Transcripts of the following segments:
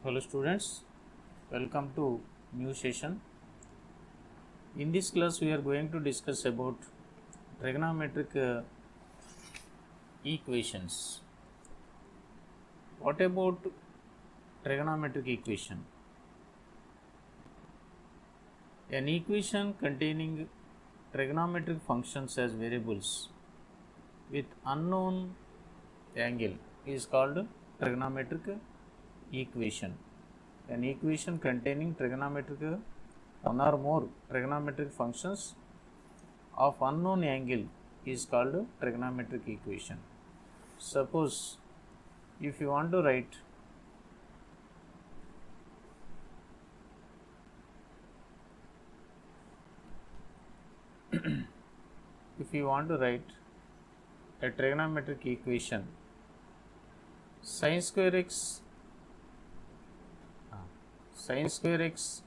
Hello students, welcome to new session. In this class we are going to discuss about trigonometric equations. What about trigonometric equation? An equation containing trigonometric functions as variables with unknown angle is called trigonometric equation. An equation containing trigonometric one or more trigonometric functions of unknown angle is called trigonometric equation. Suppose if you want to write a trigonometric equation sin square x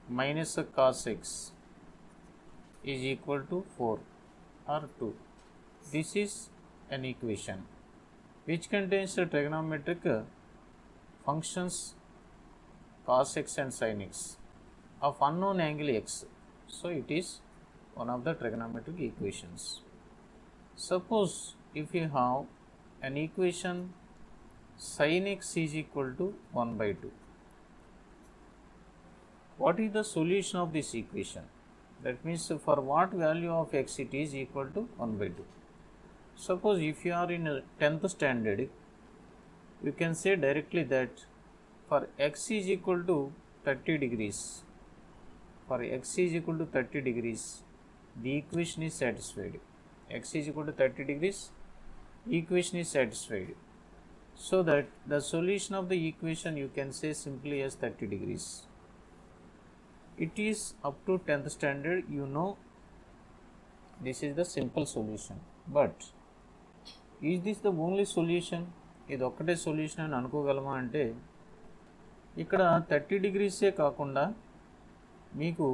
minus cos x is equal to 4 or 2. This is an equation which contains the trigonometric functions cos x and sin x of unknown angle x. So it is one of the trigonometric equations. Suppose if you have an equation sin x is equal to 1 by 2. What is the solution of this equation? That means for what value of x it is equal to 1 by 2. Suppose if you are in a 10th standard, you can say directly that for x is equal to 30 degrees, the equation is satisfied. X is equal to 30 degrees, equation is satisfied. So that the solution of the equation you can say simply as 30 degrees. It is up to 10th standard, you know this is the simple solution. But is this the only solution? ఇది ఒక్కటే solution అని అనుకోగలమా అంటే ఇక్కడ 30 డిగ్రీసే కాకుండా మీకు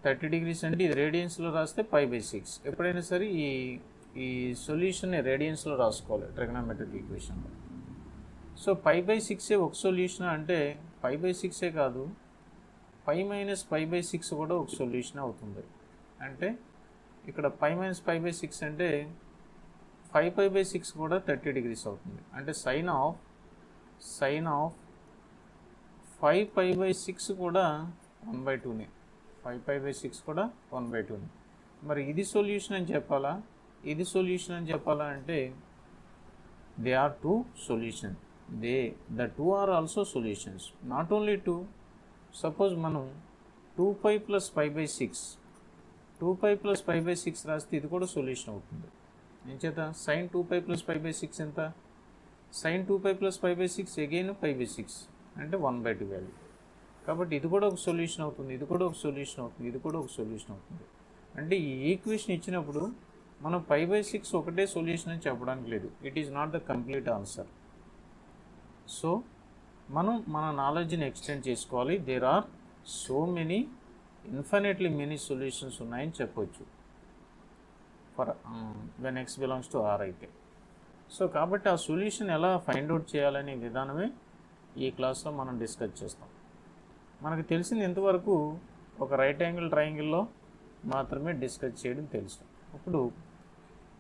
30 degrees అంటే ఇది రేడియన్స్లో రాస్తే π బై 6. ఎప్పుడైనా సరే ఈ సొల్యూషన్ రేడియన్స్లో రాసుకోవాలి ట్రిగనోమెట్రిక్ ఈక్వేషన్లో. సో π బై 6 ఒక సొల్యూషన్ అంటే π బై 6 కాదు, π మైనస్ π బై 6 కూడా ఒక సొల్యూషన్ అవుతుంది. అంటే ఇక్కడ π మైనస్ π బై 6 అంటే 5π బై 6 కూడా 30 డిగ్రీస్ అవుతుంది. అంటే సైన్ ఆఫ్ 5π బై 6 కూడా 1/2నే, 5π బై 6 కూడా 1/2నే. మరి ఇది సొల్యూషన్ అని చెప్పాలా, ఇది సొల్యూషన్ అని చెప్పాలా అంటే they are two solution. The two are also solutions. Not only two, suppose మనం 2π plus π by 6, 2π plus π by 6 రాస్తే ఇది కూడా సొల్యూషన్ అవుతుంది. ఏం చేత sin 2π plus π by 6 ఎంత, sin 2π plus π by 6 again π by 6 అంటే 1/2 వాల్యూ. కాబట్టి ఇది కూడా ఒక సొల్యూషన్ అవుతుంది, ఇది కూడా ఒక సొల్యూషన్ అవుతుంది, ఇది కూడా ఒక సొల్యూషన్ అవుతుంది. అంటే ఈ ఈక్వేషన్ ఇచ్చినప్పుడు మనం π by 6 ఒకటే సొల్యూషన్ అని చెప్పడానికి లేదు. It is not the complete answer. So మనం మన నాలెడ్జ్ని ఎక్స్టెండ్ చేసుకోవాలి. There are so many, infinitely many solutions ఉన్నాయని చెప్పొచ్చు for when x belongs to R అయితే. సో కాబట్టి ఆ సొల్యూషన్ ఎలా ఫైండ్ అవుట్ చేయాలనే విధానమే ఈ క్లాస్లో మనం డిస్కస్ చేస్తాం. మనకు తెలిసింది ఇంతవరకు ఒక రైట్ యాంగిల్ ట్రయాంగిల్లో మాత్రమే డిస్కస్ చేయడం తెలుసు. ఇప్పుడు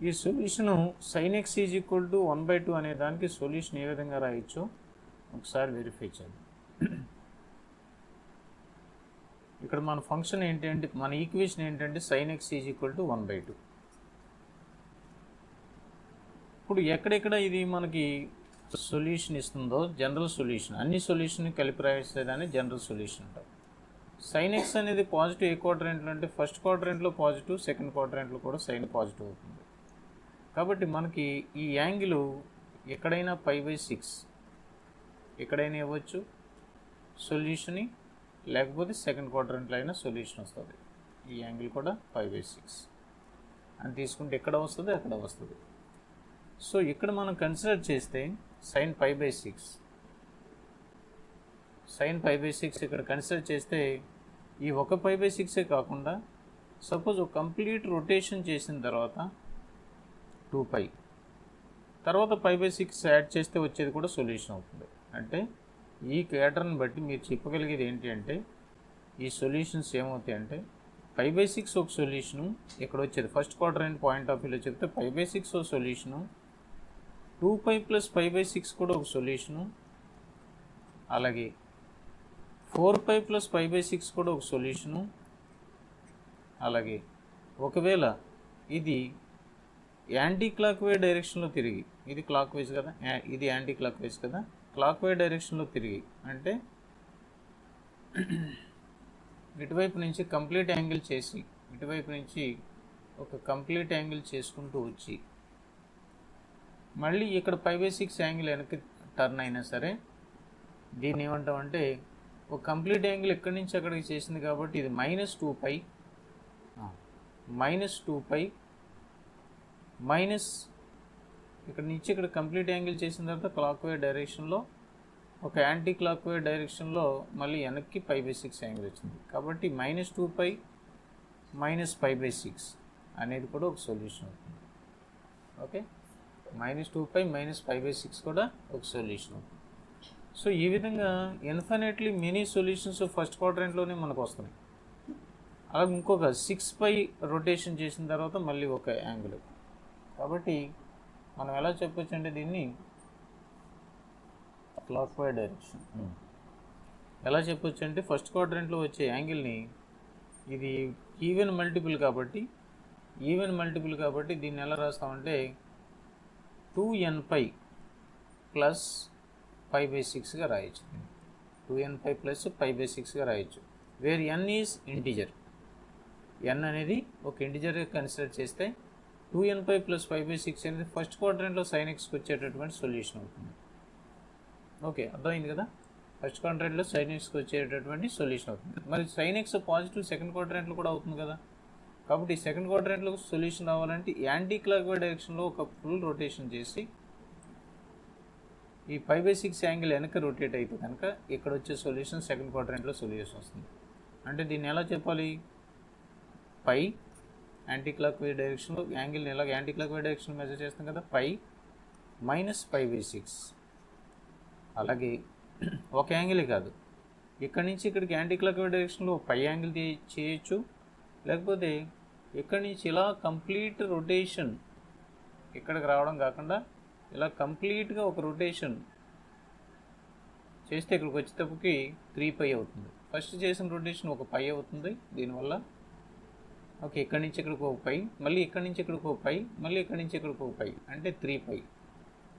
ఈ solution sin x is equal to 1/2 అనే దానికి సొల్యూషన్ ఏ విధంగా రాయొచ్చో ఒకసారి వెరిఫై చేద్దాం. ఇక్కడ మన ఫంక్షన్ ఏంటంటే, మన ఈక్వేషన్ ఏంటంటే sin x is equal to 1/2. ఇప్పుడు ఎక్కడెక్కడ ఇది మనకి సొల్యూషన్ ఇస్తుందో జనరల్ సొల్యూషన్, అన్ని సొల్యూషన్ కలిపి రాసేదాన్ని జనరల్ సొల్యూషన్ అంటారు. sin x అనేది పాజిటివ్ ఏ క్వాడ్రంట్లో అంటే ఫస్ట్ క్వాడ్రంట్లో పాజిటివ్, సెకండ్ క్వాడ్రంట్లో కూడా సైన్ పాజిటివ్ అవుతుంది. కాబట్టి మనకి ఈ యాంగిల్ ఎక్కడైనా π బై 6 ఎక్కడైనా ఇవ్వచ్చు సొల్యూషన్ని, లేకపోతే సెకండ్ క్వాడ్రంట్లో అయినా సొల్యూషన్ వస్తుంది. ఈ యాంగిల్ కూడా π బై 6 అని తీసుకుంటే ఎక్కడ వస్తుంది, అక్కడ వస్తుంది. సో ఇక్కడ మనం కన్సిడర్ చేస్తే sin π బై 6 ఇక్కడ కన్సిడర్ చేస్తే ఈ ఒక π బై 6 కాకుండా సపోజ్ ఒక కంప్లీట్ రొటేషన్ చేసిన తర్వాత 2π తర్వాత 5/6 యాడ్ చేస్తే వచ్చేది కూడా సొల్యూషన్ అవుతుంది. అంటే ఈ ప్యాటర్న్ బట్టి మీరు చెప్పగలిగేది ఏంటి అంటే ఈ సొల్యూషన్స్ ఏమవుతాయి అంటే 5/6 ఒక సొల్యూషను, ఇక్కడ వచ్చేది ఫస్ట్ క్వాడ్రంట్ పాయింట్ ఆఫ్ వ్యూలో చెప్తే 5/6 ఒక సొల్యూషను, 2π + 5/6 కూడా ఒక సొల్యూషను, అలాగే 4π + 5/6 కూడా ఒక సొల్యూషను, అలాగే ఒకవేళ ఇది యాంటీ క్లాక్ వైజ్ డైరెక్షన్లో తిరిగి, ఇది క్లాక్ వైజ్ కదా, ఇది యాంటీ క్లాక్ వైజ్ కదా, క్లాక్ వైజ్ డైరెక్షన్లో తిరిగి అంటే ఇటువైపు నుంచి కంప్లీట్ యాంగిల్ చేసి ఇటువైపు నుంచి ఒక కంప్లీట్ యాంగిల్ చేసుకుంటూ వచ్చి మళ్ళీ ఇక్కడ 5/6 యాంగిల్ వెనక్కి టర్న్ అయినా సరే దీన్ని ఏమంటామంటే ఒక కంప్లీట్ యాంగిల్ ఎక్కడి నుంచి అక్కడికి చేసింది కాబట్టి ఇది -2π మైనస్ ఇక్కడ నుంచి ఇక్కడ కంప్లీట్ యాంగిల్ చేసిన తర్వాత క్లాక్ వైజ్ డైరెక్షన్లో ఒక యాంటీ క్లాక్ వైజ్ డైరెక్షన్లో మళ్ళీ వెనక్కి 5/6 యాంగిల్ వచ్చింది కాబట్టి -2π - 5/6 అనేది కూడా ఒక సొల్యూషన్ అవుతుంది. ఓకే, -2π - 5/6 కూడా ఒక సొల్యూషన్ అవుతుంది. సో ఈ విధంగా ఇన్ఫినిట్లీ మెనీ సొల్యూషన్స్ ఫస్ట్ క్వాడ్రంట్లోనే మనకు వస్తున్నాయి. అలాగే ఇంకొక 6π రొటేషన్ చేసిన తర్వాత మళ్ళీ ఒక యాంగిల్. కాబట్టి మనం ఎలా చెప్పొచ్చు అంటే దీన్ని క్లాక్ వైజ్ డైరెక్షన్ ఎలా చెప్పొచ్చు అంటే ఫస్ట్ క్వాడ్రంట్లో వచ్చే యాంగిల్ని ఇది ఈవెన్ మల్టిపుల్ కాబట్టి దీన్ని ఎలా రాస్తామంటే 2nπ + 5/6గా రాయొచ్చు. 2nπ + 5/6గా రాయొచ్చు. Where n is integer, n అనేది ఒక ఇంటిజర్గా కన్సిడర్ చేస్తే 2nπ + 5/6 అనేది ఫస్ట్ క్వాడ్రంట్లో sin xకి వచ్చేటటువంటి సొల్యూషన్ అవుతుంది. ఓకే, అర్థమైంది కదా, ఫస్ట్ క్వాడ్రంట్లో sin xకి వచ్చేటటువంటి సొల్యూషన్ అవుతుంది. మరి sin x పాజిటివ్ సెకండ్ క్వాడ్రంట్లో కూడా అవుతుంది కదా, కాబట్టి సెకండ్ క్వాడ్రంట్లో సొల్యూషన్ రావాలంటే యాంటీ క్లాక్ వైజ్ డైరెక్షన్లో ఒక ఫుల్ రొటేషన్ చేసి ఈ 5/6 యాంగిల్ వెనక రొటేట్ అయితే కనుక ఇక్కడ వచ్చే సొల్యూషన్ సెకండ్ క్వాడ్రంట్లో సొల్యూషన్ వస్తుంది. అంటే దీన్ని ఎలా చెప్పాలి, పై యాంటీ క్లాక్ వైజ్ డైరెక్షన్లో యాంగిల్ని ఎలాగ anti clock wise direction measure చేస్తాం కదా, π - 5/6. అలాగే ఒక యాంగిలే కాదు, ఇక్కడి నుంచి ఇక్కడికి యాంటీ క్లాక్ వైజ్ డైరెక్షన్లో పై యాంగిల్ చేయొచ్చు, లేకపోతే ఇక్కడి నుంచి ఇలా కంప్లీట్ రొటేషన్ ఇక్కడికి రావడం కాకుండా ఇలా కంప్లీట్గా ఒక రొటేషన్ చేస్తే ఇక్కడికి వచ్చేటప్పటికి 3π అవుతుంది. ఫస్ట్ చేసిన రొటేషన్ ఒక π అవుతుంది దీనివల్ల. ఓకే, ఇక్కడి నుంచి ఇక్కడికి ఒక π, మళ్ళీ ఇక్కడి నుంచి ఇక్కడికి ఒక π, మళ్ళీ ఇక్కడి నుంచి ఇక్కడికి ఒక π అంటే 3π.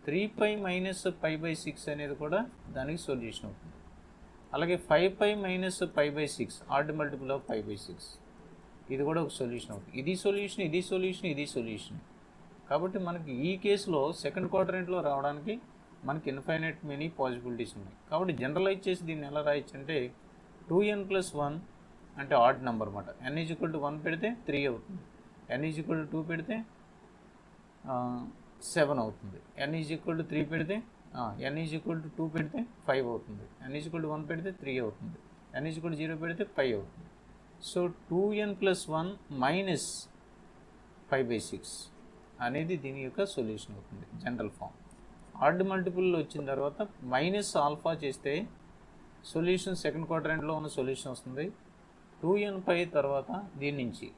3π - 5/6 అనేది కూడా దానికి సొల్యూషన్ అవుతుంది. అలాగే 5π - 5/6 ఆడ్ మల్టిపుల్ ఆఫ్ 5/6 ఇది కూడా ఒక సొల్యూషన్ అవుతుంది. ఇది సొల్యూషన్. కాబట్టి మనకి ఈ కేసులో సెకండ్ క్వాడ్రంట్లో రావడానికి మనకి ఇన్ఫైనైట్ మెనీ పాసిబిలిటీస్ ఉన్నాయి. కాబట్టి జనరలైజ్ చేసి దీన్ని ఎలా రాయొచ్చు అంటే 2n + 1 అంటే ఆడ్ నెంబర్ అన్నమాట. n = 1 పెడితే 3 అవుతుంది, n = 2 పెడితే 7 అవుతుంది, n = 3 పెడితే n = 2 పెడితే 5 అవుతుంది, n = 1 పెడితే 3 అవుతుంది, n = 0 పెడితే 5 అవుతుంది. సో 2n + 1 - 5/6 అనేది దీని యొక్క సొల్యూషన్ అవుతుంది జనరల్ ఫామ్. ఆడ్ మల్టిపుల్లో వచ్చిన తర్వాత -α చేస్తే సొల్యూషన్ సెకండ్ క్వాడ్రంట్లో ఉన్న సొల్యూషన్ వస్తుంది. 2nπ తర్వాత దీని నుంచి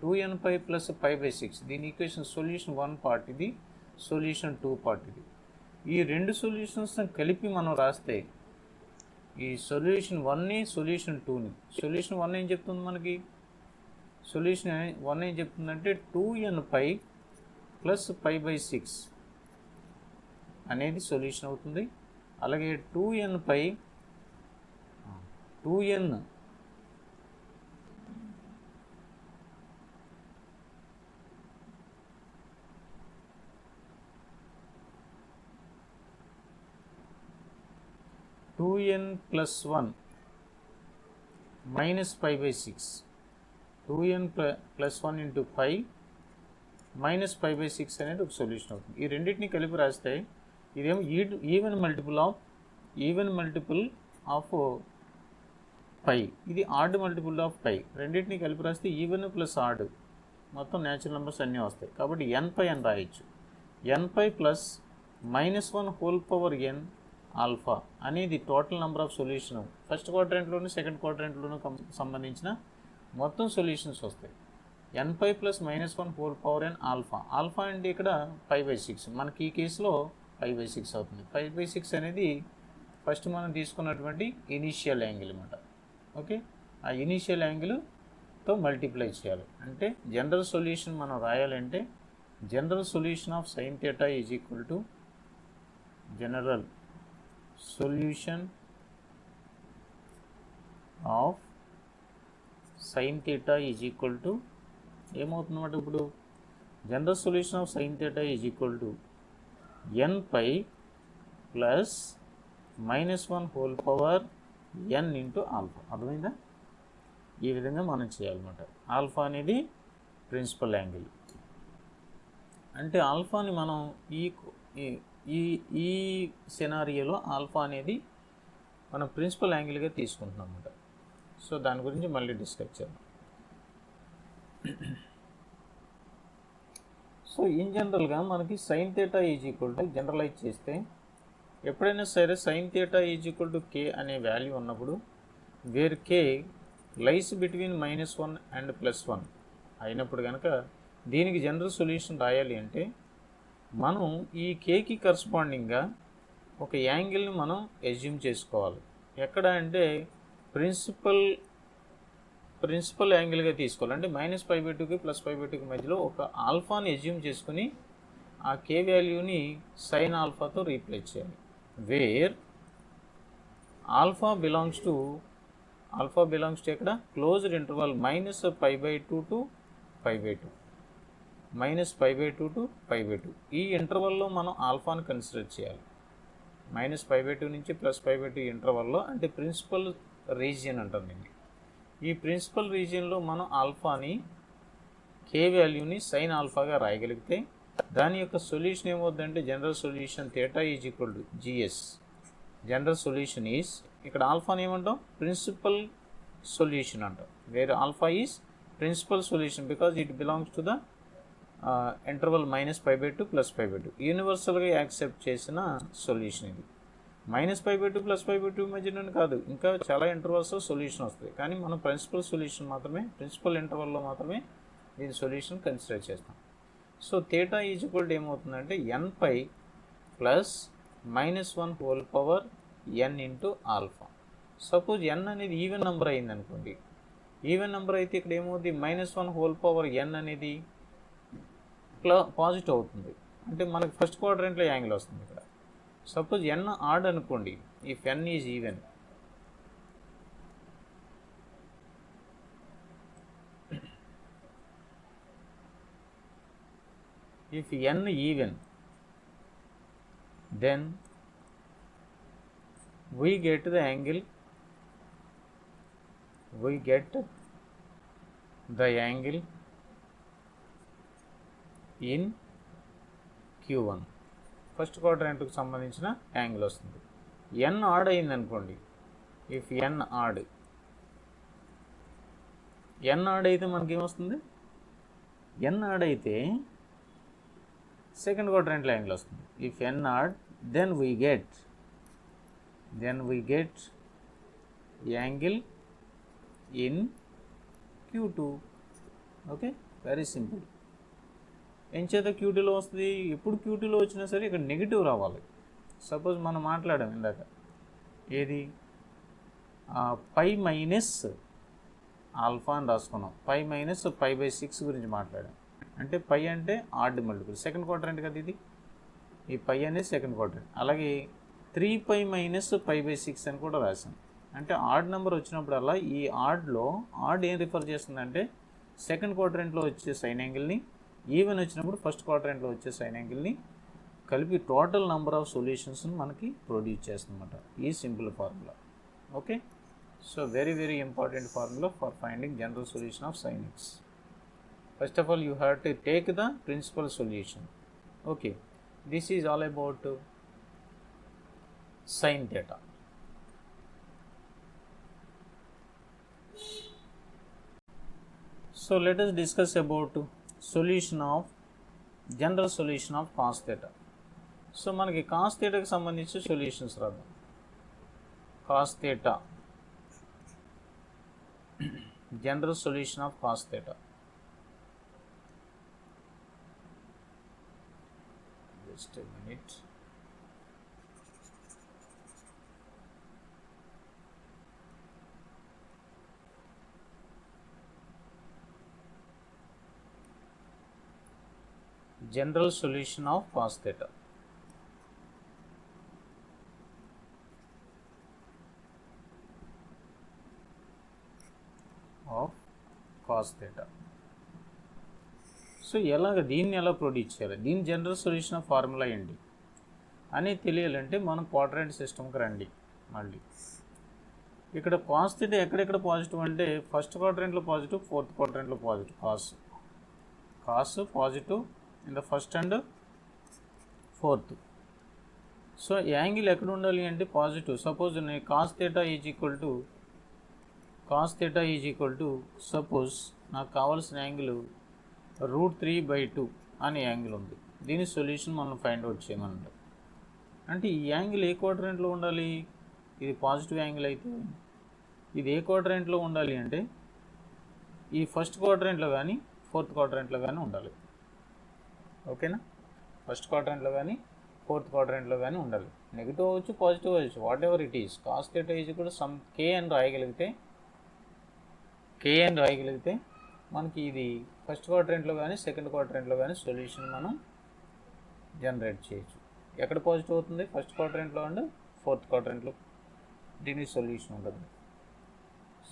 2nπ + 5/6 దీని ఈక్వేషన్ సొల్యూషన్ 1 పార్ట్ ఇది, సొల్యూషన్ 2 పార్ట్ ఇది. ఈ రెండు సొల్యూషన్స్ కలిపి మనం రాస్తే ఈ సొల్యూషన్ 1ని సొల్యూషన్ 2ని, సొల్యూషన్ 1 ఏం చెప్తుంది మనకి, సొల్యూషన్ 1 ఏం చెప్తుందంటే 2nπ + 5/6 అనేది సొల్యూషన్ అవుతుంది. అలాగే 2nπ 2n +1 - 5/6 2n + 1 × π - 5/6 అనేది ఒక సొల్యూషన్ అవుతుంది. ఈ రెండింటిని కలిపి రాస్తే ఇదేమో ఈవెన్ మల్టిపుల్ ఆఫ్ π, ఇది ఆడ్ మల్టిపుల్ ఆఫ్ π. రెండింటిని కలిపి రాస్తే ఈవెన్ ప్లస్ ఆడ్ మొత్తం న్యాచురల్ నెంబర్స్ అన్నీ వస్తాయి. కాబట్టి nπ అని రాయొచ్చు. nπ + -1 whole power n alpha అనేది total number of solution first క్వాడ్రంట్లోను సెకండ్ క్వాడ్రంట్లోను సంబంధించిన మొత్తం సొల్యూషన్స్ వస్తాయి. n π plus -1 whole power n alpha. Alpha అంటే ఇక్కడ 5/6, మనకి ఈ కేసులో 5/6 అవుతుంది. 5/6 అనేది ఫస్ట్ మనం తీసుకున్నటువంటి ఇనీషియల్ యాంగిల్ అన్నమాట. ఓకే, ఆ ఇనీషియల్ యాంగిల్తో మల్టిప్లై చేయాలి. అంటే జనరల్ సొల్యూషన్ మనం రాయాలంటే general solution of sine theta is equal to general solution of sine theta is equal to ఏమవుతుందన్నమాట ఇప్పుడు general solution of sine theta is equal to n π plus -1 whole power n into alpha. అర్థమైందా? ఈ విధంగా మనం చేయాలన్నమాట. Alpha అనేది principal angle. అంటే ఆల్ఫాని మనం ఈ సినారియోలో ఆల్ఫా అనేది మనం ప్రిన్సిపల్ యాంగిల్గా తీసుకుంటున్నాం అన్నమాట. సో దాని గురించి మళ్ళీ డిస్కస్ చేద్దాం. సో ఇన్ జనరల్గా మనకి sine theta is equal to generalize చేస్తే ఎప్పుడైనా సరే sine theta is equal to k అనే వాల్యూ ఉన్నప్పుడు where k lies between -1 and +1 అయినప్పుడు కనుక దీనికి జనరల్ సొల్యూషన్ రాయాలి అంటే మనం ఈ కేకి కరస్పాండింగ్గా ఒక యాంగిల్ని మనం ఎజ్యూమ్ చేసుకోవాలి. ఎక్కడ అంటే ప్రిన్సిపల్ యాంగిల్గా తీసుకోవాలి. అంటే -π/2కి +π/2కి మధ్యలో ఒక ఆల్ఫాని ఎజ్యూమ్ చేసుకుని ఆ కే వాల్యూని సైన్ ఆల్ఫాతో రీప్లేస్ చేయాలి. వేర్ ఆల్ఫా బిలాంగ్స్ టు ఎక్కడ క్లోజ్డ్ ఇంటర్వల్ -π/2 టు π/2 -π/2 టు π/2 ఈ ఇంటర్వల్లో మనం ఆల్ఫాని కన్సిడర్ చేయాలి. -π/2 నుంచి +π/2 ఇంటర్వల్లో అంటే ప్రిన్సిపల్ రీజియన్ అంటాం దీన్ని. ఈ ప్రిన్సిపల్ రీజియన్లో మనం ఆల్ఫాని కే వాల్యూని సైన్ ఆల్ఫాగా రాయగలిగితే దాని యొక్క సొల్యూషన్ ఏమవుతుందంటే general solution theta is equal to GS. General solution is ఇక్కడ ఆల్ఫాని ఏమంటాం ప్రిన్సిపల్ సొల్యూషన్ అంటాం. Where alpha is principal solution because it belongs to the interval -π/2 +π/2 యూనివర్సల్గా యాక్సెప్ట్ చేసిన సొల్యూషన్ ఇది. -π/2 +π/2 మధ్యన కాదు, ఇంకా చాలా ఇంటర్వల్స్లో సొల్యూషన్ వస్తుంది. కానీ మనం ప్రిన్సిపల్ సొల్యూషన్ మాత్రమే ప్రిన్సిపల్ ఇంటర్వల్లో మాత్రమే దీని సొల్యూషన్ కన్సిడర్ చేస్తాం. So theta is equal to ఏమవుతుందంటే n π plus -1 whole power n into alpha. Suppose n అనేది ఈవెన్ నెంబర్ అయింది అనుకోండి. ఈవెన్ నెంబర్ అయితే ఇక్కడ ఏమవుతుంది -1 హోల్ పవర్ n అనేది పాజిటివ్ అవుతుంది. అంటే మనకి ఫస్ట్ క్వాడ్రంట్లో యాంగిల్ వస్తుంది. ఇక్కడ సపోజ్ n ఆడ్ అనుకోండి. If n is even if n even then we get the angle in Q1 first క్వాడ్రంట్కి సంబంధించిన యాంగిల్ వస్తుంది. n ఆడ్ అయింది అనుకోండి. ఇఫ్ n ఆడ్ అయితే మనకేమొస్తుంది? n ఆడ్ అయితే సెకండ్ క్వాడ్రంట్లో యాంగిల్ వస్తుంది. If n odd then we get angle in Q2. Okay, very simple. ఎంచేత Q2లో వస్తుంది. ఎప్పుడు Q2లో వచ్చినా సరే ఇక్కడ నెగిటివ్ రావాలి. సపోజ్ మనం మాట్లాడాం ఇందాక ఏది π మైనస్ ఆల్ఫా అని రాసుకున్నాం. π మైనస్ π/6 గురించి మాట్లాడాం. అంటే π అంటే ఆడ్ మల్టిపుల్, సెకండ్ క్వాడ్రంట్ కదా ఇది. ఈ π అనేది సెకండ్ క్వాడ్రంట్. అలాగే 3π మైనస్ π/6 అని కూడా రాసాం. అంటే ఆడ్ నెంబర్ వచ్చినప్పుడల్లా ఈ ఆడ్లో ఆడ్ ఏం రిఫర్ చేస్తుందంటే సెకండ్ క్వాడ్రంట్లో వచ్చే సైన్ యాంగిల్ని, ఈవెన్ వచ్చినప్పుడు ఫస్ట్ క్వాడ్రంట్లో వచ్చే సైన్ యాంగిల్ని కలిపి టోటల్ నెంబర్ ఆఫ్ సొల్యూషన్స్ని మనకి ప్రొడ్యూస్ చేస్తుందన్నమాట ఈ simple formula. Okay, so very very important formula for finding general solution of sin x. First of all, you have to take the principal solution. Okay, this is all about sin theta. So let us discuss about general solution of cos theta. So మనకి cos థీటాకి సంబంధించి solutions రాద్దాం. Cos theta, general solution of cos theta. Just a minute. General solution of cos theta. Of cos theta. So ఎలాగ దీన్ని ఎలా produce చేయాలి, దీని general solution of formula ఏంటి అని తెలియాలంటే మనం క్వాడ్రాంట్ సిస్టమ్కి రండి. మళ్ళీ ఇక్కడ కాస్ థీటా ఎక్కడెక్కడ పాజిటివ్ అంటే ఫస్ట్ క్వాడ్రాంట్లో పాజిటివ్, ఫోర్త్ క్వాడ్రాంట్లో positive. Cos positive in the first and fourth. So angle ఎక్కడ ఉండాలి అంటే positive. Suppose cos theta is equal to suppose నాకు కావాల్సిన యాంగిల్ √3/2 అనే యాంగిల్ ఉంది. దీని సొల్యూషన్ మనం ఫైండ్ అవుట్ చేయమన్నారు. అంటే ఈ యాంగిల్ ఏ క్వాడ్రాంట్లో ఉండాలి, ఇది పాజిటివ్ యాంగిల్ అయితే ఇది ఏ క్వాడ్రాంట్లో ఉండాలి అంటే ఈ ఫస్ట్ క్వాడ్రాంట్లో కానీ ఫోర్త్ క్వాడ్రాంట్లో కానీ ఉండాలి. ఓకేనా, ఫస్ట్ క్వాడ్రాంట్లో కానీ ఫోర్త్ క్వాడ్రాంట్లో కానీ ఉండాలి. నెగిటివ్ అవ్వచ్చు, పాజిటివ్ అవ్వచ్చు, what ever it is. Cos theta is కూడా సమ్ కే అని రాయగలిగితే మనకి ఇది ఫస్ట్ క్వాడ్రాంట్లో కానీ సెకండ్ క్వాడ్రాంట్లో కానీ సొల్యూషన్ మనం జనరేట్ చేయొచ్చు. ఎక్కడ పాజిటివ్ అవుతుంది, ఫస్ట్ క్వాడ్రాంట్లో అండ్ ఫోర్త్ క్వాడ్రాంట్లో దీని సొల్యూషన్ ఉంటుంది.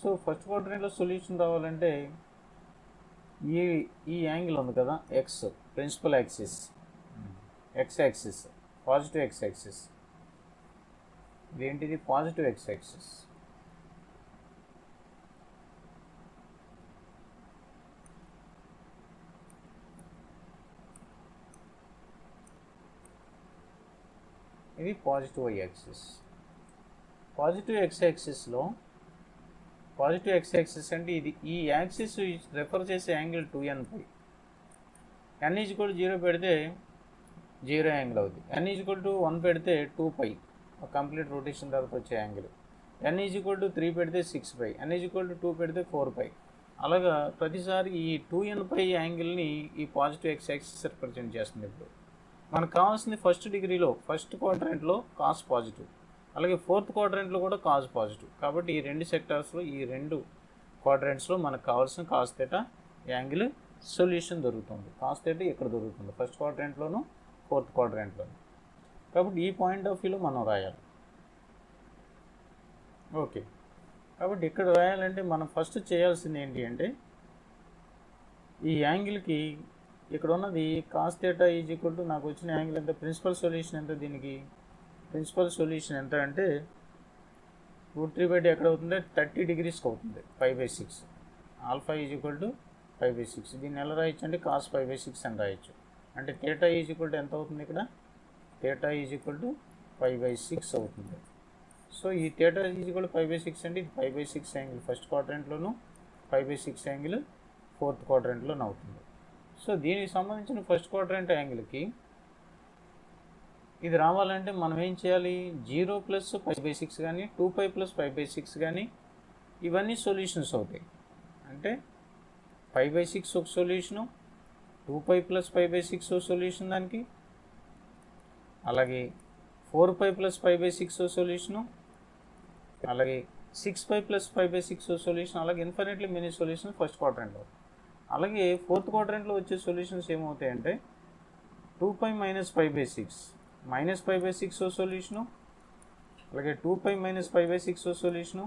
సో ఫస్ట్ క్వాడ్రాంట్లో సొల్యూషన్ రావాలంటే ఈ యాంగిల్ ఉంది కదా, x principal axis, x axis, positive x axis. ఇదేంటిది పాజిటివ్ ఎక్స్ యాక్సిస్. ఇది positive y axis. Positive x యాక్సిస్లో పాజిటివ్ x యాక్సిస్ అంటే ఇది ఈ యాక్సిస్ రెఫర్ చేసే యాంగిల్ 2n/. n = 0 పెడితే 0 యాంగిల్ అవుతుంది. n = 1 పెడితే 2π కంప్లీట్ రొటేషన్ తర్వాత వచ్చే యాంగిల్. n = 3 పెడితే 6π, n = 2 పెడితే 4π. అలాగా ప్రతిసారి ఈ 2nπ యాంగిల్ని ఈ పాజిటివ్ x యాక్సిస్ రిప్రజెంట్ చేస్తుంది. ఇప్పుడు మనకు కావాల్సింది ఫస్ట్ డిగ్రీలో ఫస్ట్ క్వాడ్రాంట్లో కాస్ పాజిటివ్, అలాగే ఫోర్త్ క్వాడ్రాంట్లో కూడా కాస్ పాజిటివ్. కాబట్టి ఈ రెండు సెక్టార్స్లో ఈ రెండు క్వాడ్రాంట్స్లో మనకు కావాల్సిన కాస్ థీటా యాంగిల్ సొల్యూషన్ దొరుకుతుంది. కాస్ థీటా ఇక్కడ దొరుకుతుంది, ఫస్ట్ క్వాడ్రాంట్లోను ఫోర్త్ క్వాడ్రాంట్లోను. కాబట్టి ఈ పాయింట్ ఆఫ్ వ్యూలో మనం రాయాలి. ఓకే, కాబట్టి ఇక్కడ రాయాలంటే మనం ఫస్ట్ చేయాల్సింది ఏంటి అంటే ఈ యాంగిల్కి ఇక్కడ ఉన్నది cos theta is equal to నాకు వచ్చిన యాంగిల్ ఎంత, ప్రిన్సిపల్ సొల్యూషన్ ఎంత, దీనికి ప్రిన్సిపల్ సొల్యూషన్ ఎంత అంటే √3/2 ఎక్కడ అవుతుంది, 30 degreesకి అవుతుంది, 5/6. Alpha is equal to 5/6. దీన్ని ఎలా రాయొచ్చు అంటే కాస్ 5/6 అని రాయొచ్చు. అంటే థీటా ఈజ్ ఈక్వల్ టు ఎంత అవుతుంది, ఇక్కడ థీటా ఈజ్ ఈక్వల్ టు 5/6 అవుతుంది. సో ఈ థీటా ఈజ్ ఈక్వల్ టు 5/6 అంటే ఇది 5/6 యాంగిల్ ఫస్ట్ క్వాడ్రాంట్లోను, 5/6 యాంగిల్ ఫోర్త్ క్వాడ్రాంట్లోనూ అవుతుంది. సో దీనికి సంబంధించిన ఫస్ట్ క్వాడ్రాంట్ యాంగిల్కి ఇది రావాలంటే మనం ఏం చేయాలి, 0 + π/6 కానీ 2π + π/6 కానీ ఇవన్నీ సొల్యూషన్స్ అవుతాయి. అంటే 5/6 ఒక సొల్యూషను, 2π + π/6 సొల్యూషన్ దానికి, అలాగే 4π + π/6 సొల్యూషను, అలాగే 6π + π/6 సొల్యూషన్, అలాగే ఇన్ఫినిట్లీ మెనీ సొల్యూషన్ ఫస్ట్ క్వాడ్రాంట్లో. అలాగే ఫోర్త్ క్వాడ్రాంట్లో వచ్చే సొల్యూషన్స్ ఏమవుతాయంటే 2π - π/6 -π/6 సొల్యూషను, అలాగే 2π - π/6 సొల్యూషను,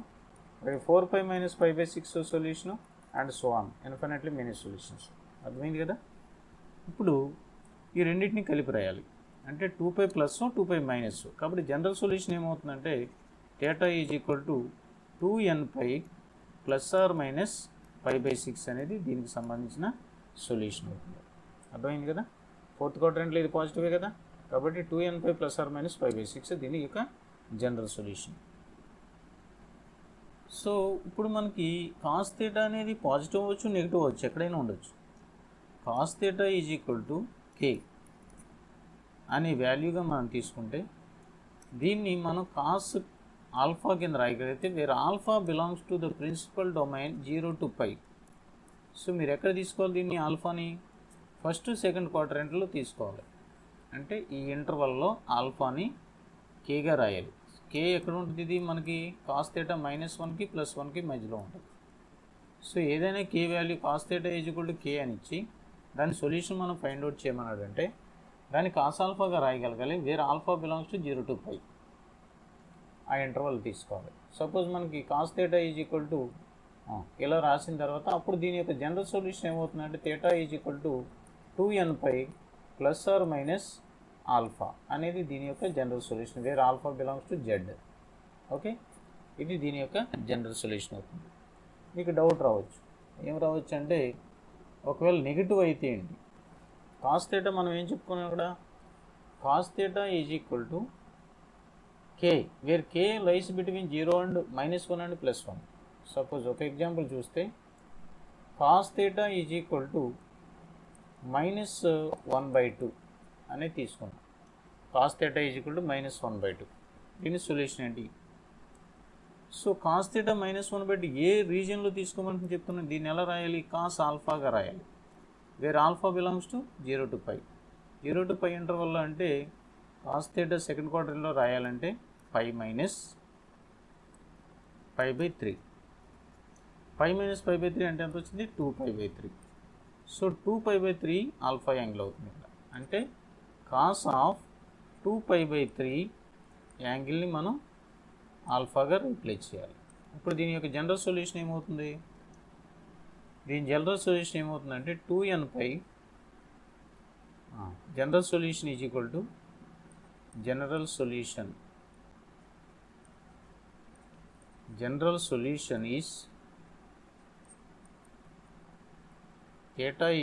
అలాగే 4π - π/6 solution and so on infinitely many solutions. అర్థమైంది కదా. ఇప్పుడు ఈ రెండింటిని కలిపి రాయాలి. అంటే 2π ప్లస్ 2π మైనస్. కాబట్టి జనరల్ సొల్యూషన్ ఏమవుతుందంటే theta is equal to 2nπ ± π/6 అనేది దీనికి సంబంధించిన సొల్యూషన్ అవుతుంది. అర్థమైంది కదా. ఫోర్త్ క్వాడ్రాంట్లో ఇది పాజిటివే కదా, కాబట్టి 2nπ ± π/6 దీని యొక్క జనరల్ సొల్యూషన్. సో ఇప్పుడు మనకి కాస్ థీటా అనేది పాజిటివ్ అవ్వచ్చు, నెగిటివ్ అవ్వచ్చు, ఎక్కడైనా ఉండొచ్చు. Cos theta is equal to k అనే వాల్యూగా మనం తీసుకుంటే దీన్ని మనం కాస్ ఆల్ఫా కింద రాయగలిగితే where alpha belongs to the principal domain 0 to π. So మీరు ఎక్కడ తీసుకోవాలి దీన్ని ఆల్ఫాని? ఫస్ట్ సెకండ్ క్వాడ్రంట్లో తీసుకోవాలి. అంటే ఈ ఇంటర్వల్లో ఆల్ఫాని కేగా రాయాలి. కే ఎక్కడ ఉంటుంది? ఇది మనకి కాస్ థీటా -1కి +1కి మధ్యలో ఉంటుంది. సో ఏదైనా k value cos theta = k అని ఇచ్చి దాని సొల్యూషన్ మనం ఫైండ్ అవుట్ చేయమన్నాడంటే దాన్ని కాస్ ఆల్ఫాగా రాయగలగాలి. Where alpha belongs to 0 to π. ఆ ఇంటర్వల్ తీసుకోవాలి. సపోజ్ మనకి కాస్ థీటా ఇలా రాసిన తర్వాత అప్పుడు దీని యొక్క జనరల్ సొల్యూషన్ ఏమవుతుందంటే థీటా =2nπ ± ఆల్ఫా అనేది దీని యొక్క general solution. Wear alpha belongs to Z. Okay, ఇది దీని యొక్క జనరల్ సొల్యూషన్ అవుతుంది. మీకు డౌట్ రావచ్చు, ఏం రావచ్చు అంటే ఒకవేళ నెగిటివ్ అయితే ఏంటి? కాస్ థీటా మనం ఏం చెప్పుకున్నాం ఇక్కడ? Cos theta = k, where k lies between 0 and -1 and +1. Suppose ఒక ఎగ్జాంపుల్ చూస్తే కాస్ థీటా -1/2 అనేది తీసుకున్నాం. Cos theta -1/2. దీని సొల్యూషన్ ఏంటి? సో కాస్ థీటా -1/2 ఏ రీజియన్లో తీసుకోమని చెప్తున్నాను. దీన్ని ఎలా రాయాలి? కాస్ ఆల్ఫాగా రాయాలి. Where alpha belongs to 0 to π. 0 to π ఇంటర్వల్లో అంటే కాస్ థీటా సెకండ్ క్వార్టర్లో రాయాలంటే π - π/3. π - π/3 అంటే ఎంత వచ్చింది? 2π/3. సో 2π/3 ఆల్ఫా యాంగిల్ అవుతుంది ఇక్కడ. అంటే కాస్ ఆఫ్ 2π/3 యాంగిల్ని మనం ఆల్ఫాగా రీప్లేస్ చేయాలి. ఇప్పుడు దీని యొక్క జనరల్ సొల్యూషన్ ఏమవుతుంది? దీని జనరల్ సొల్యూషన్ ఏమవుతుందంటే 2nπ. General solution general solution is theta =